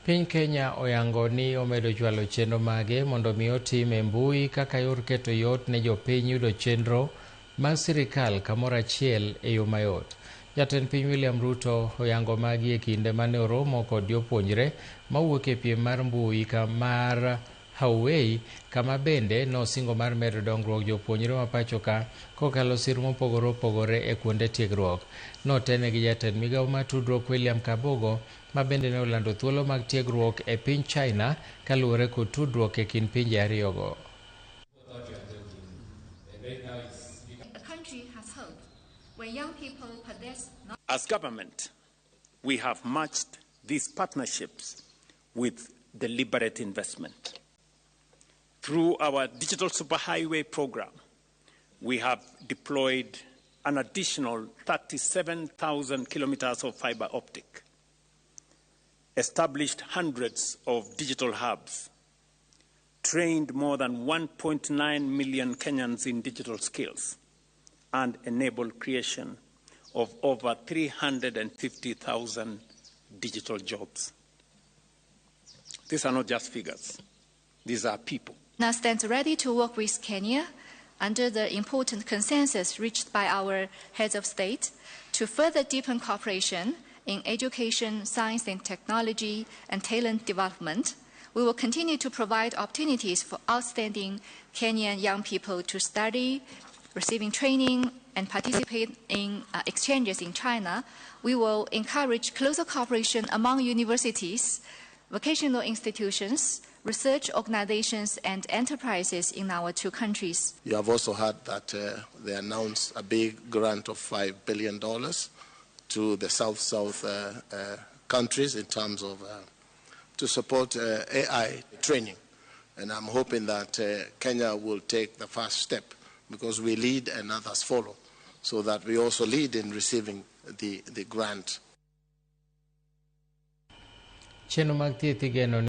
Piny Kenya oyango ni omedo chwalo chenro mage mondo mi otim e mbui kaka yor keto yot ne jopiny yudo chenro mag sirikal kamoro achiel e yo mayot. Jatend piny William Ruto oyango magi e kinde mane oromo kod jopuonjre mawuok e piem mar mbui mar Huawei, kama bende nosingo mar medo dongruok jopuonjre ma pacho ka kokalo sir mopogore opogore e kuonde tiegruok. Notene gi jatend migawo mar tudruok William Kabogo, ma bende ne olando thuolo mag tiegruok e piny China kaluwore kod tudruok e kind pinje ariyogo. As government, we have matched these partnerships with deliberate investment. Through our digital superhighway program, we have deployed an additional 37,000 kilometers of fiber optic, established hundreds of digital hubs, trained more than 1.9 million Kenyans in digital skills, and enabled creation of over 350,000 digital jobs. These are not just figures. These are people. Now stands ready to work with Kenya under the important consensus reached by our heads of state to further deepen cooperation in education, science and technology, and talent development. We will continue to provide opportunities for outstanding Kenyan young people to study, receiving training, and participate in exchanges in China. We will encourage closer cooperation among universities, vocational institutions, research organizations, and enterprises in our two countries. You have also heard that they announced a big grant of $5 billion to the South-South countries in terms of to support AI training. And I'm hoping that Kenya will take the first step, because we lead and others follow, so that we also lead in receiving the grant. Chenro mag thieth igeno